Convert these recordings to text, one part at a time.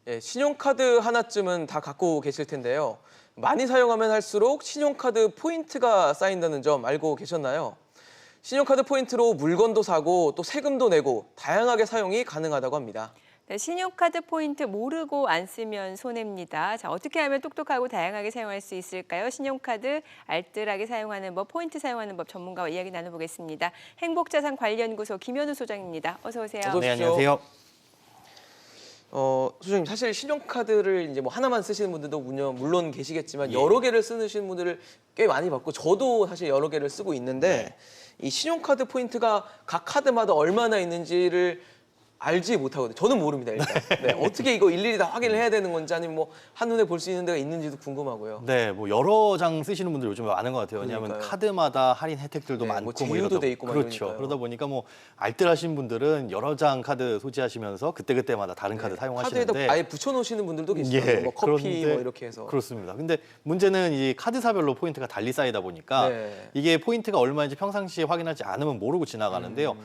예, 신용카드 하나쯤은 다 갖고 계실 텐데요. 많이 사용하면 할수록 신용카드 포인트가 쌓인다는 점 알고 계셨나요? 신용카드 포인트로 물건도 사고 또 세금도 내고 다양하게 사용이 가능하다고 합니다. 네, 신용카드 포인트 모르고 안 쓰면 손해입니다. 자, 어떻게 하면 똑똑하고 다양하게 사용할 수 있을까요? 신용카드 알뜰하게 사용하는 법, 포인트 사용하는 법 전문가와 이야기 나눠보겠습니다. 행복자산관리연구소 김현우 소장입니다. 어서 오세요. 어서 네, 오십시오. 안녕하세요. 소장님 사실 신용카드를 이제 뭐 하나만 쓰시는 분들도 물론 계시겠지만 예. 여러 개를 쓰시는 분들을 꽤 많이 봤고 저도 사실 여러 개를 쓰고 있는데 이 신용카드 포인트가 각 카드마다 얼마나 있는지를 알지 못하거든요. 저는 모릅니다, 일단. 네, 어떻게 이거 일일이 다 확인을 해야 되는 건지 아니면 뭐 한눈에 볼 수 있는 데가 있는지도 궁금하고요. 네, 뭐 여러 장 쓰시는 분들 요즘 많은 것 같아요. 왜냐하면 그러니까요. 카드마다 할인 혜택들도 네, 많고 뭐 제휴도 돼 있고 막 그렇죠. 이러니까요. 그러다 보니까 뭐 알뜰하신 분들은 여러 장 카드 소지하시면서 그때그때마다 다른 카드 사용하시는데 카드에다 아예 붙여놓으시는 분들도 계시더라고요. 뭐 커피 그런데 뭐 이렇게 해서. 그렇습니다. 근데 문제는 이 카드사별로 포인트가 달리 쌓이다 보니까 네. 이게 포인트가 얼마인지 평상시에 확인하지 않으면 모르고 지나가는데요.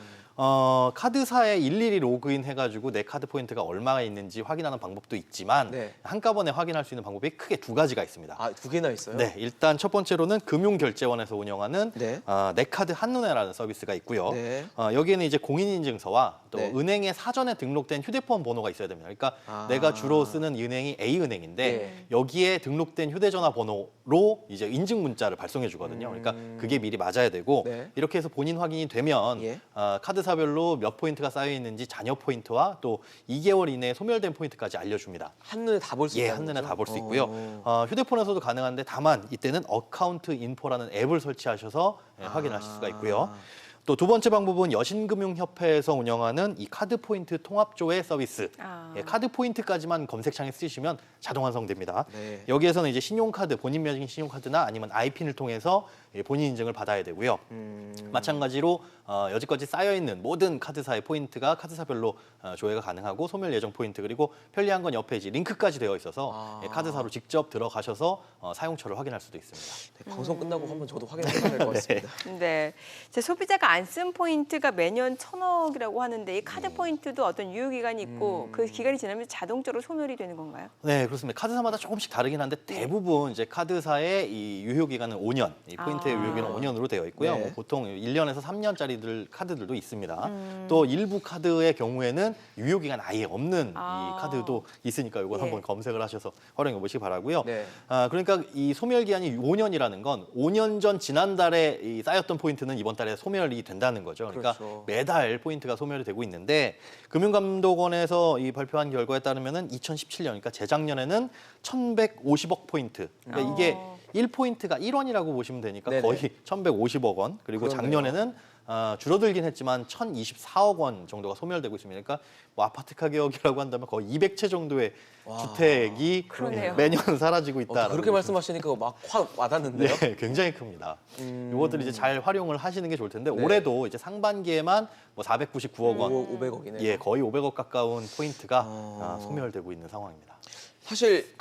카드사에 일일이 로그인 해가지고 내 카드 포인트가 얼마가 있는지 확인하는 방법도 있지만 네. 한꺼번에 확인할 수 있는 방법이 크게 두 가지가 있습니다. 아, 두 개나 있어요? 네, 일단 첫 번째로는 금융결제원에서 운영하는 네. 내 카드 한눈에라는 서비스가 있고요. 네. 여기에는 이제 공인인증서와 또 네. 은행에 사전에 등록된 휴대폰 번호가 있어야 됩니다. 그러니까 아. 내가 주로 쓰는 은행이 A은행인데 네. 여기에 등록된 휴대전화 번호로 이제 인증 문자를 발송해 주거든요. 그러니까 그게 미리 맞아야 되고 네. 이렇게 해서 본인 확인이 되면 예. 카드사별로 몇 포인트가 쌓여 있는지 잔여 포인트와 또 2개월 이내에 소멸된 포인트까지 알려줍니다. 한눈에 다 볼 수 예, 있다는 한눈에 거죠? 다 볼 수 있고요. 휴대폰에서도 가능한데 다만 이때는 어카운트 인포라는 앱을 설치하셔서 확인하실 수가 있고요. 또 두 번째 방법은 여신금융협회에서 운영하는 이 카드 포인트 통합조회 서비스. 카드 포인트까지만 검색창에 쓰시면 자동 완성됩니다. 네. 여기에서는 이제 신용카드, 본인 명의 신용카드나 아니면 아이핀을 통해서 본인 인증을 받아야 되고요. 마찬가지로 여지까지 쌓여 있는 모든 카드사의 포인트가 카드사별로 조회가 가능하고 소멸 예정 포인트 그리고 편리한 건 옆에 이제 링크까지 되어 있어서 카드사로 직접 들어가셔서 사용처를 확인할 수도 있습니다. 네, 방송 끝나고 한번 저도 확인해봐야 될 것 같습니다. 네, 제 소비자가 안 쓴 포인트가 매년 1,000억이라고 하는데 이 카드 포인트도 어떤 유효 기간이 있고 그 기간이 지나면 자동적으로 소멸이 되는 건가요? 네, 그렇습니다. 카드사마다 조금씩 다르긴 한데 대부분 이제 카드사의 이 유효 기간은 5년, 이 포인트의 유효 기간은 5년으로 되어 있고요. 네. 뭐 보통 1년에서 3년짜리들 카드들도 있습니다. 또 일부 카드의 경우에는 유효 기간 아예 없는 이 카드도 있으니까 이건 예. 한번 검색을 하셔서 활용해 보시기 바라고요. 네. 그러니까 이 소멸 기한이 5년이라는 건 5년 전 지난달에 이 쌓였던 포인트는 이번 달에 소멸이 된다는 거죠. 그러니까 그렇죠. 매달 포인트가 소멸이 되고 있는데 금융감독원에서 이 발표한 결과에 따르면은 2017년, 그러니까 재작년에는 1,150억 포인트. 그러니까 이게 1포인트가 1원이라고 보시면 되니까 네네. 거의 1,150억 원. 그리고 그러네요. 작년에는 줄어들긴 했지만 1,024억 원 정도가 소멸되고 있습니다. 그러니까 뭐 아파트 가격이라고 한다면 거의 200채 정도의 주택이 그러네요. 매년 사라지고 있다. 그렇게 말씀하시니까 막 확 와닿는데요. 네, 굉장히 큽니다. 이것들 이제 잘 활용을 하시는 게 좋을 텐데 올해도 이제 상반기에만 뭐 499억 원, 500억이네요. 예, 거의 500억 가까운 포인트가 소멸되고 있는 상황입니다. 사실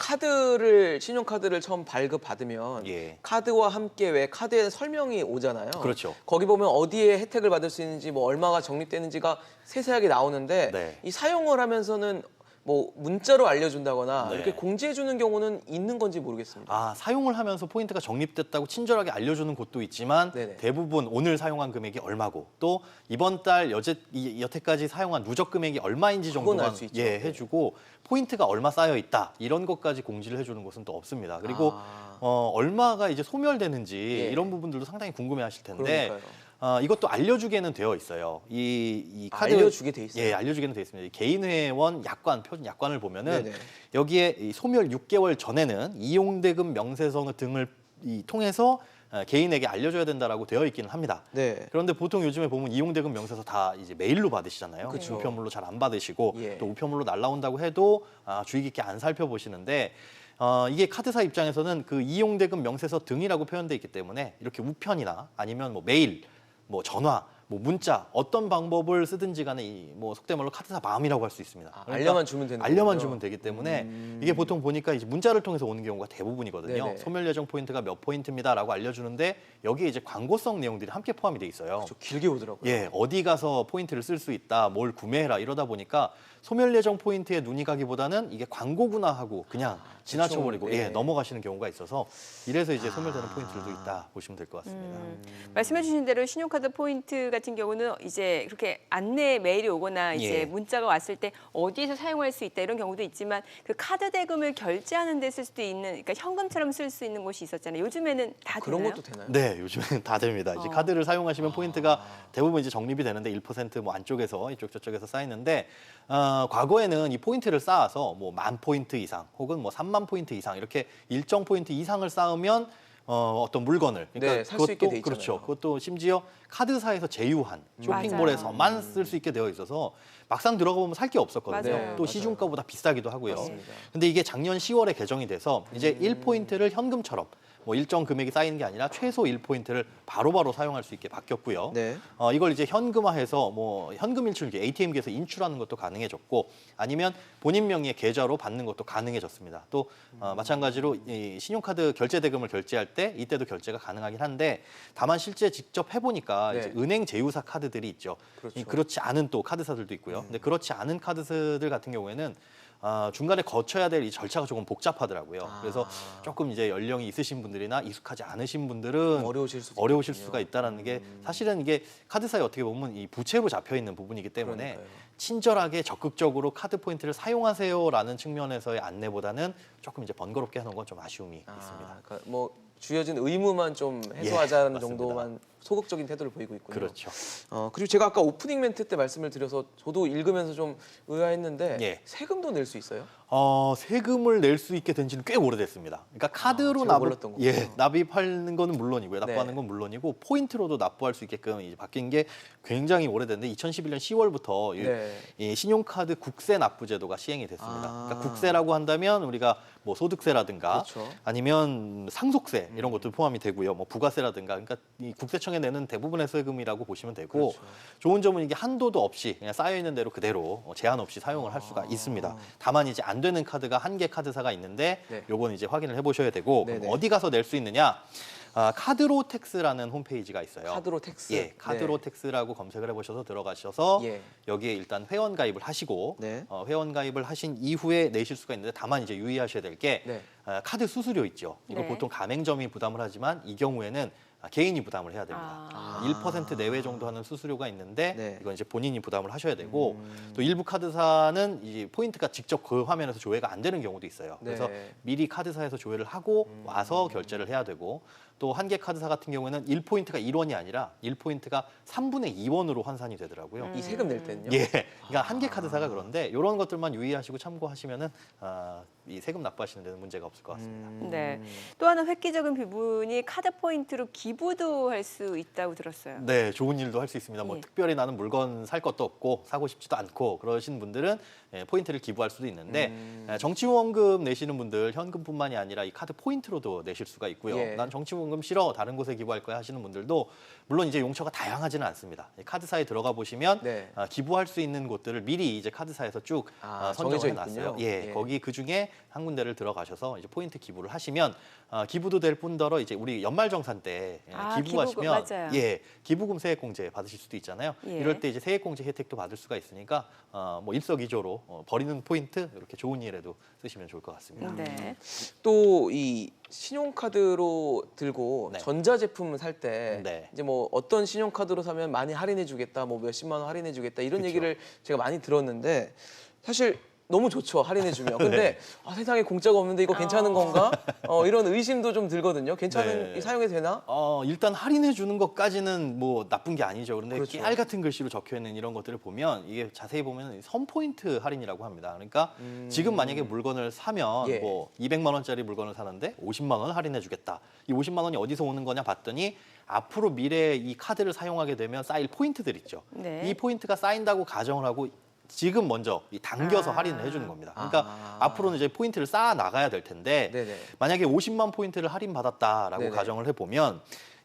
신용카드를 처음 발급받으면 예. 카드와 함께 왜 카드에 설명이 오잖아요. 그렇죠. 거기 보면 어디에 혜택을 받을 수 있는지 뭐 얼마가 적립되는지가 세세하게 나오는데 네. 이 사용을 하면서는 뭐 문자로 알려준다거나 네. 이렇게 공지해주는 경우는 있는 건지 모르겠습니다. 사용을 하면서 포인트가 적립됐다고 친절하게 알려주는 곳도 있지만 네네. 대부분 오늘 사용한 금액이 얼마고 또 이번 달 여태까지 사용한 누적 금액이 얼마인지 그건 정도만 알수 있죠. 해주고 포인트가 얼마 쌓여 있다 이런 것까지 공지를 해주는 곳은 또 없습니다. 그리고 얼마가 이제 소멸되는지 예. 이런 부분들도 상당히 궁금해하실 텐데 그러니까요. 이것도 알려주게는 되어 있어요. 이 카드 알려주게 돼 있어요? 예, 알려주게는 돼 있습니다. 이 개인회원 약관 표준 약관을 보면은 네네. 여기에 이 소멸 6개월 전에는 이용대금 명세서 등을 통해서 개인에게 알려줘야 된다라고 되어 있기는 합니다. 네. 그런데 보통 요즘에 보면 이용대금 명세서 다 이제 메일로 받으시잖아요. 그쵸. 우편물로 잘 안 받으시고 예. 또 우편물로 날라온다고 해도 주의 깊게 안 살펴보시는데 이게 카드사 입장에서는 그 이용대금 명세서 등이라고 표현돼 있기 때문에 이렇게 우편이나 아니면 뭐 메일, 뭐 전화 뭐 문자 어떤 방법을 쓰든지 간에 뭐 속된 말로 카드사 마음이라고 할 수 있습니다. 그러니까 알려만 주면 되는 알려만 거군요. 주면 되기 때문에 이게 보통 보니까 이제 문자를 통해서 오는 경우가 대부분이거든요. 네네. 소멸 예정 포인트가 몇 포인트입니다라고 알려주는데 여기에 이제 광고성 내용들이 함께 포함이 돼 있어요. 좀 길게 오더라고요. 예, 어디 가서 포인트를 쓸 수 있다, 뭘 구매해라 이러다 보니까 소멸 예정 포인트에 눈이 가기보다는 이게 광고구나 하고 그냥 지나쳐버리고 대충, 예. 예, 넘어가시는 경우가 있어서 이래서 이제 소멸되는 포인트들도 있다 보시면 될 것 같습니다. 말씀해주신 대로 신용카드 포인트 같은 경우는 이제 그렇게 안내 메일이 오거나 이제 예. 문자가 왔을 때 어디에서 사용할 수 있다 이런 경우도 있지만 그 카드 대금을 결제하는 데 쓸 수도 있는 그러니까 현금처럼 쓸 쓸 수 있는 곳이 있었잖아요. 요즘에는 다 그런 되나요? 것도 되나요? 네, 요즘에는 다 됩니다. 이제 카드를 사용하시면 포인트가 대부분 이제 적립이 되는데 1%뭐 안쪽에서 이쪽 저쪽에서 쌓이는데 과거에는 이 포인트를 쌓아서 뭐 10,000포인트 이상 혹은 뭐 30,000포인트 이상 이렇게 일정 포인트 이상을 쌓으면 어떤 물건을 네, 살수 있게 돼 있잖아요. 그렇죠. 그것도 심지어 카드사에서 제휴한 쇼핑몰에서만 쓸 수 있게 되어 있어서 막상 들어가 보면 살 게 없었거든요. 맞아요. 또 시중가보다 비싸기도 하고요. 맞습니다. 근데 이게 작년 10월에 개정이 돼서 이제 1포인트를 현금처럼 뭐 일정 금액이 쌓이는 게 아니라 최소 1포인트를 바로바로 사용할 수 있게 바뀌었고요. 네. 이걸 이제 현금화해서 뭐 현금 인출, ATM기에서 인출하는 것도 가능해졌고 아니면 본인 명의의 계좌로 받는 것도 가능해졌습니다. 또 마찬가지로 이 신용카드 결제 대금을 결제할 때 이때도 결제가 가능하긴 한데 다만 실제 직접 해보니까 네. 이제 은행 제휴사 카드들이 있죠. 그렇죠. 그렇지 않은 또 카드사들도 있고요. 근데 그렇지 않은 카드사들 같은 경우에는 중간에 거쳐야 될 이 절차가 조금 복잡하더라고요. 그래서 조금 이제 연령이 있으신 분들이나 익숙하지 않으신 분들은 어려우실 수도 어려우실 있겠군요. 수가 있다라는 게 사실은 이게 카드사에 어떻게 보면 이 부채로 잡혀 있는 부분이기 때문에 그러니까요. 친절하게 적극적으로 카드 포인트를 사용하세요라는 측면에서의 안내보다는 조금 이제 번거롭게 하는 건 좀 아쉬움이 있습니다. 그러니까 뭐 주어진 의무만 좀 해소하자는 맞습니다. 정도만 소극적인 태도를 보이고 있군요. 그렇죠. 그리고 제가 아까 오프닝 멘트 때 말씀을 드려서 저도 읽으면서 좀 의아했는데 예. 세금도 낼 수 있어요? 세금을 낼 수 있게 된 지는 꽤 오래됐습니다. 그러니까 카드로 제가 몰랐던 거군요. 납입하는 거는 물론이고요. 납부하는 네. 건 물론이고 포인트로도 납부할 수 있게끔 이제 바뀐 게 굉장히 오래됐는데 2011년 10월부터 네. 이 신용카드 국세 납부 제도가 시행이 됐습니다. 아. 그러니까 국세라고 한다면 우리가 뭐 소득세라든가 그렇죠. 아니면 상속세 이런 것도 포함이 되고요. 뭐 부가세라든가 그러니까 이 국세청에 내는 대부분의 세금이라고 보시면 되고 그렇죠. 좋은 점은 이게 한도도 없이 그냥 쌓여 있는 대로 그대로 제한 없이 사용을 할 수가 있습니다. 다만 이제 안 되는 카드가 한 개 카드사가 있는데 네. 요건 이제 확인을 해보셔야 되고 그럼 네네. 어디 가서 낼 수 있느냐? 카드로텍스라는 홈페이지가 있어요. 카드로텍스. 예, 카드로텍스라고 검색을 해보셔서 들어가셔서 예. 여기에 일단 회원 가입을 하시고 네. 회원 가입을 하신 이후에 내실 수가 있는데 다만 이제 유의하셔야 될 게 네. 카드 수수료 있죠. 이거 네. 보통 가맹점이 부담을 하지만 이 경우에는 개인이 부담을 해야 됩니다. 1% 내외 정도 하는 수수료가 있는데 네. 이건 이제 본인이 부담을 하셔야 되고 또 일부 카드사는 이 포인트가 직접 그 화면에서 조회가 안 되는 경우도 있어요. 그래서 네. 미리 카드사에서 조회를 하고 와서 결제를 해야 되고 또 한 개 카드사 같은 경우에는 1포인트가 1원이 아니라 1포인트가 3분의 2원으로 환산이 되더라고요. 이 세금 낼 때는요? 예, 그러니까 한 개 카드사가 그런데 이런 것들만 유의하시고 참고하시면은 이 세금 납부하시는 데는 문제가 없을 것 같습니다. 네. 또 하나 획기적인 부분이 카드 포인트로 기부도 할 수 있다고 들었어요. 네, 좋은 일도 할 수 있습니다. 뭐 예. 특별히 나는 물건 살 것도 없고 사고 싶지도 않고 그러신 분들은 포인트를 기부할 수도 있는데 정치후원금 내시는 분들 현금뿐만이 아니라 이 카드 포인트로도 내실 수가 있고요. 예. 난 정치후원금 싫어 다른 곳에 기부할 거야 하시는 분들도 물론 이제 용처가 다양하지는 않습니다. 카드사에 들어가 보시면 네. 기부할 수 있는 곳들을 미리 이제 카드사에서 쭉 정해져 선정해 놨어요. 있군요. 예, 예. 거기 그 중에 한 군데를 들어가셔서 이제 포인트 기부를 하시면 기부도 될 뿐더러 이제 우리 연말정산 때 기부하시면 기부금, 맞아요. 기부금 세액공제 받으실 수도 있잖아요. 예. 이럴 때 이제 세액공제 혜택도 받을 수가 있으니까 뭐 일석이조로 버리는 포인트 이렇게 좋은 일에도 쓰시면 좋을 것 같습니다. 네. 또 이 신용카드로 들고 네. 전자제품을 살 때 네. 이제 뭐 어떤 신용카드로 사면 많이 할인해 주겠다, 뭐 몇십만 원 할인해 주겠다 이런 얘기를 제가 많이 들었는데 사실 너무 좋죠, 할인해 주면. 근데 세상에 공짜가 없는데 이거 괜찮은 건가? 이런 의심도 좀 들거든요. 괜찮은 네. 사용해도 되나? 일단 할인해 주는 것까지는 뭐 나쁜 게 아니죠. 그런데 그렇죠. 깨알 같은 글씨로 적혀 있는 이런 것들을 보면 이게 자세히 보면 선 포인트 할인이라고 합니다. 그러니까 지금 만약에 물건을 사면 예. 뭐 200만 원짜리 물건을 사는데 50만 원 할인해 주겠다. 이 50만 원이 어디서 오는 거냐 봤더니 앞으로 미래에 이 카드를 사용하게 되면 쌓일 포인트들 있죠. 네. 이 포인트가 쌓인다고 가정을 하고 지금 먼저 당겨서 할인을 해주는 겁니다. 그러니까 앞으로는 이제 포인트를 쌓아 나가야 될 텐데 네네. 만약에 50만 포인트를 할인 받았다라고 네네. 가정을 해보면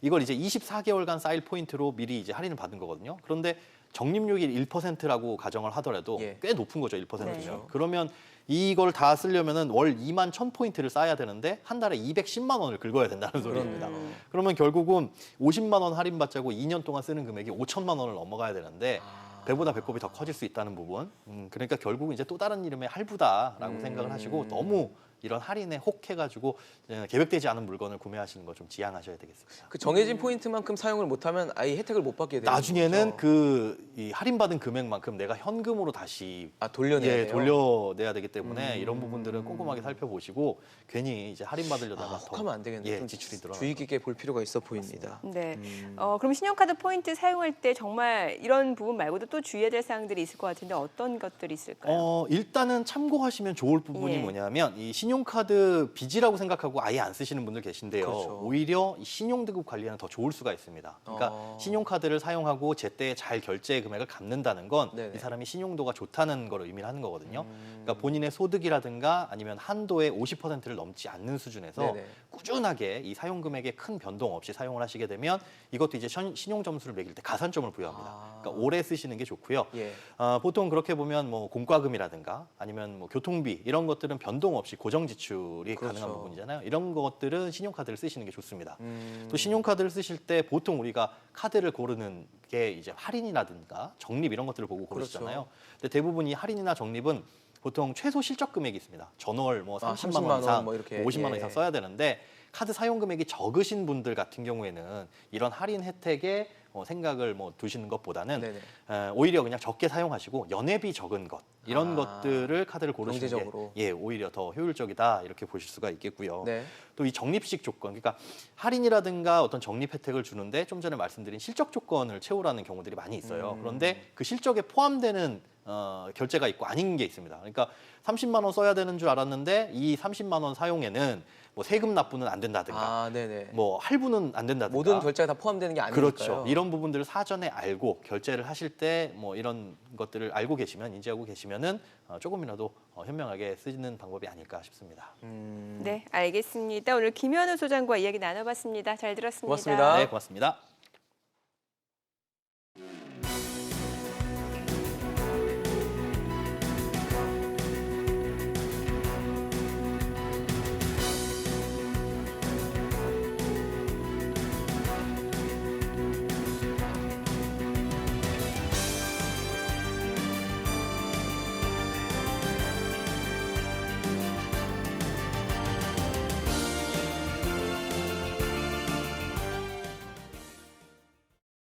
이걸 이제 24개월간 쌓일 포인트로 미리 이제 할인을 받은 거거든요. 그런데 적립률이 1%라고 가정을 하더라도 예. 꽤 높은 거죠, 1%면. 네. 그러면 이걸 다 쓰려면은 월 2만 1,000포인트를 쌓아야 되는데 한 달에 210만 원을 긁어야 된다는 소리입니다. 그러면 결국은 50만 원 할인받자고 2년 동안 쓰는 금액이 5천만 원을 넘어가야 되는데 배보다 배꼽이 더 커질 수 있다는 부분. 그러니까 결국은 이제 또 다른 이름의 할부다라고 생각을 하시고 너무 이런 할인에 혹해가지고 계획되지 않은 물건을 구매하시는 거 좀 지양하셔야 되겠습니다. 그 정해진 포인트만큼 사용을 못하면 아예 혜택을 못 받게 되는 나중에는 거죠. 이 할인받은 금액만큼 내가 현금으로 다시 돌려내야 예, 돼요? 돌려내야 되기 때문에 이런 부분들은 꼼꼼하게 살펴보시고 괜히 이제 할인받으려다가 혹하면 안 되겠네요. 좀 지출이 들어. 주의 깊게 볼 필요가 있어 보입니다. 네. 그럼 신용카드 포인트 사용할 때 정말 이런 부분 말고도 또 주의해야 될 사항들이 있을 것 같은데 어떤 것들이 있을까요? 일단은 참고하시면 좋을 부분이 예. 뭐냐면 이 신용카드 빚이라고 생각하고 아예 안 쓰시는 분들 계신데요. 그렇죠. 오히려 이 신용등급 관리에는 더 좋을 수가 있습니다. 그러니까 신용카드를 사용하고 제때 잘 결제 금액을 갚는다는 건 이 네네. 사람이 신용도가 좋다는 걸 의미하는 거거든요. 그러니까 본인의 소득이라든가 아니면 한도의 50%를 넘지 않는 수준에서 네네. 꾸준하게 이 사용 금액에 큰 변동 없이 사용을 하시게 되면 이것도 이제 신용 점수를 매길 때 가산점을 부여합니다. 그러니까 오래 쓰시는 게 좋고요. 예. 보통 그렇게 보면 뭐 공과금이라든가 아니면 뭐 교통비 이런 것들은 변동 없이 고정 지출이 그렇죠. 가능한 부분이잖아요. 이런 것들은 신용카드를 쓰시는 게 좋습니다. 또 신용카드를 쓰실 때 보통 우리가 카드를 고르는 게 이제 할인이라든가 적립 이런 것들을 보고 고르시잖아요. 그렇죠. 근데 대부분 이 할인이나 적립은 보통 최소 실적 금액이 있습니다. 전월 뭐 30만 30만 원 원 이상, 뭐 이렇게. 50만 원 예. 이상 써야 되는데 카드 사용 금액이 적으신 분들 같은 경우에는 이런 할인 혜택에 생각을 뭐 두시는 것보다는 네네. 오히려 그냥 적게 사용하시고 연회비 적은 것 이런 아, 것들을 카드를 고르시는 경제적으로. 게 오히려 더 효율적이다 이렇게 보실 수가 있겠고요. 네. 또 이 적립식 조건, 그러니까 할인이라든가 어떤 적립 혜택을 주는데 좀 전에 말씀드린 실적 조건을 채우라는 경우들이 많이 있어요. 그런데 그 실적에 포함되는 결제가 있고 아닌 게 있습니다. 그러니까 30만 원 써야 되는 줄 알았는데 이 30만 원 사용에는 뭐 세금 납부는 안 된다든가, 네네. 뭐 할부는 안 된다든가. 모든 결제가 다 포함되는 게 아니니까요. 그렇죠. 이런 부분들을 사전에 알고 결제를 하실 때 뭐 이런 것들을 알고 계시면 인지하고 계시면은 조금이라도 현명하게 쓰는 방법이 아닐까 싶습니다. 네, 알겠습니다. 오늘 김현우 소장과 이야기 나눠봤습니다. 잘 들었습니다. 고맙습니다. 네, 고맙습니다.